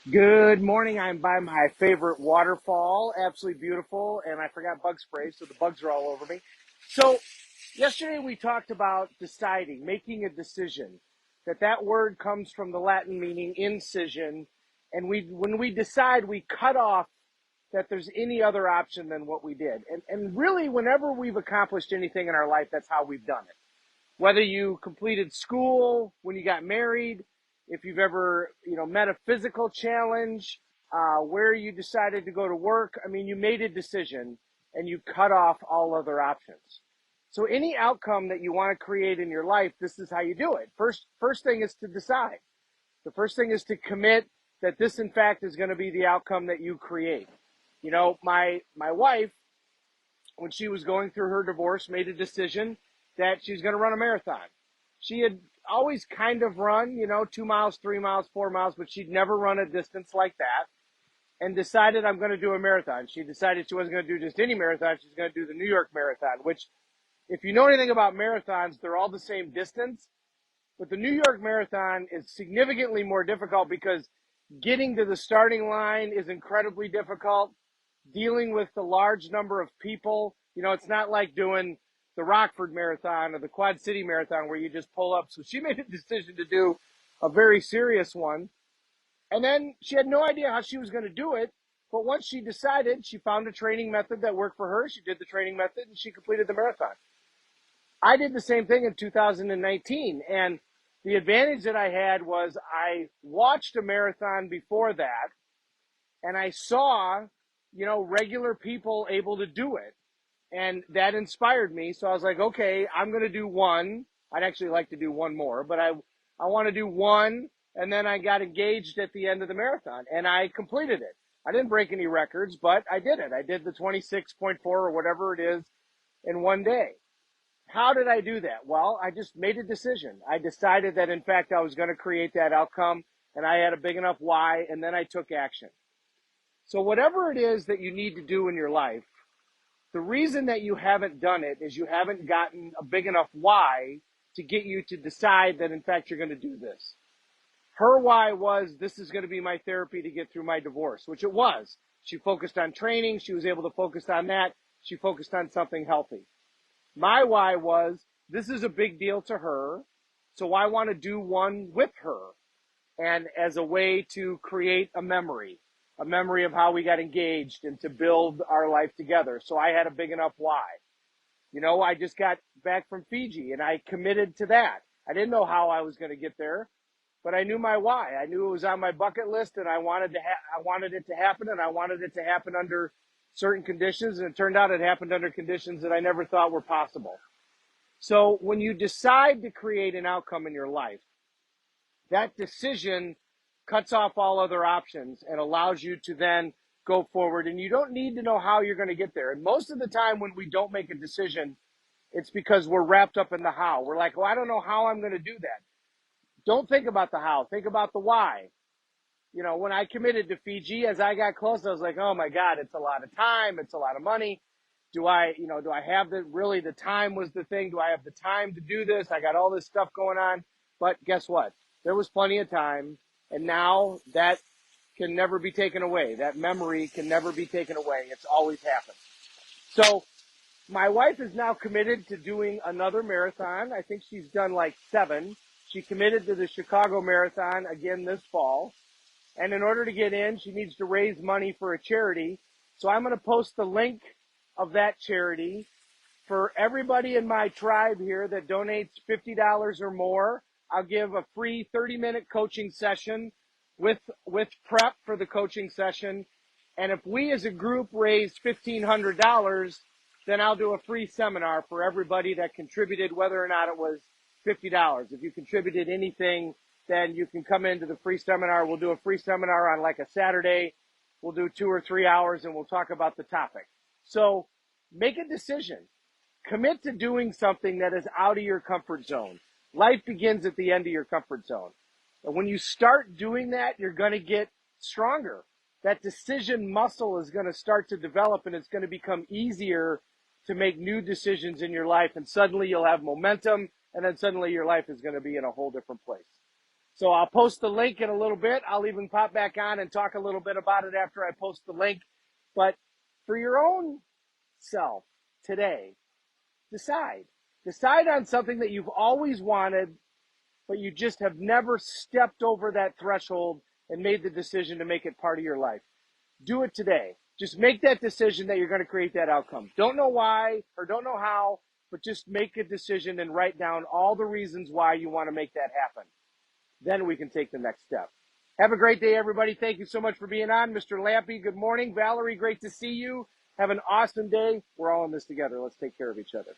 Good morning. I'm by my favorite waterfall. Absolutely beautiful. And I forgot bug spray, so the bugs are all over me. So, yesterday we talked about deciding, making a decision. That word comes from the Latin meaning incision. And when we decide, we cut off that there's any other option than what we did. And really, whenever we've accomplished anything in our life, that's how we've done it. Whether you completed school, when you got married, if you've ever, met a physical challenge, where you decided to go to work. I mean, you made a decision and you cut off all other options. So any outcome that you want to create in your life, this is how you do it. First thing is to decide. The first thing is to commit that this, in fact, is going to be the outcome that you create. My wife, when she was going through her divorce, made a decision that she's going to run a marathon. She had always kind of run, 2 miles, 3 miles, 4 miles, but she'd never run a distance like that, and decided, I'm going to do a marathon. She decided she wasn't going to do just any marathon. She's going to do the New York Marathon, which, if you know anything about marathons, they're all the same distance. But the New York Marathon is significantly more difficult because getting to the starting line is incredibly difficult. Dealing with the large number of people, it's not like doing the Rockford Marathon or the Quad City Marathon where you just pull up. So she made a decision to do a very serious one. And then she had no idea how she was going to do it. But once she decided, she found a training method that worked for her. She did the training method and she completed the marathon. I did the same thing in 2019. And the advantage that I had was I watched a marathon before that and I saw, regular people able to do it. And that inspired me. So I was like, okay, I'm going to do one. I'd actually like to do one more, but I want to do one. And then I got engaged at the end of the marathon and I completed it. I didn't break any records, but I did it. I did the 26.4 or whatever it is in one day. How did I do that? Well, I just made a decision. I decided that, in fact, I was going to create that outcome and I had a big enough why, and then I took action. So whatever it is that you need to do in your life, the reason that you haven't done it is you haven't gotten a big enough why to get you to decide that, in fact, you're going to do this. Her why was, this is going to be my therapy to get through my divorce, which it was. She focused on training. She was able to focus on that. She focused on something healthy. My why was, this is a big deal to her, so I want to do one with her, and as a way to create a memory of how we got engaged and to build our life together. So I had a big enough why. I just got back from Fiji and I committed to that. I didn't know how I was going to get there, but I knew my why. I knew it was on my bucket list and I wanted it to happen, and I wanted it to happen under certain conditions, and it turned out it happened under conditions that I never thought were possible. So when you decide to create an outcome in your life, that decision cuts off all other options and allows you to then go forward. And you don't need to know how you're going to get there. And most of the time when we don't make a decision, it's because we're wrapped up in the how. We're like, well, I don't know how I'm going to do that. Don't think about the how. Think about the why. When I committed to Fiji, as I got close, I was like, oh my God, it's a lot of time. It's a lot of money. Do I have the time was the thing. Do I have the time to do this? I got all this stuff going on. But guess what? There was plenty of time. And now that can never be taken away. That memory can never be taken away. It's always happened. So my wife is now committed to doing another marathon. I think she's done like 7. She committed to the Chicago Marathon again this fall. And in order to get in, she needs to raise money for a charity. So I'm going to post the link of that charity for everybody in my tribe here that donates $50 or more. I'll give a free 30-minute coaching session with prep for the coaching session. And if we as a group raise $1,500, then I'll do a free seminar for everybody that contributed, whether or not it was $50. If you contributed anything, then you can come into the free seminar. We'll do a free seminar on like a Saturday. We'll do 2 or 3 hours and we'll talk about the topic. So make a decision. Commit to doing something that is out of your comfort zone. Life begins at the end of your comfort zone. And when you start doing that, you're going to get stronger. That decision muscle is going to start to develop, and it's going to become easier to make new decisions in your life. And suddenly you'll have momentum, and then suddenly your life is going to be in a whole different place. So I'll post the link in a little bit. I'll even pop back on and talk a little bit about it after I post the link. But for your own self today, decide. Decide on something that you've always wanted, but you just have never stepped over that threshold and made the decision to make it part of your life. Do it today. Just make that decision that you're going to create that outcome. Don't know why or don't know how, but just make a decision and write down all the reasons why you want to make that happen. Then we can take the next step. Have a great day, everybody. Thank you so much for being on. Mr. Lampy, good morning. Valerie, great to see you. Have an awesome day. We're all in this together. Let's take care of each other.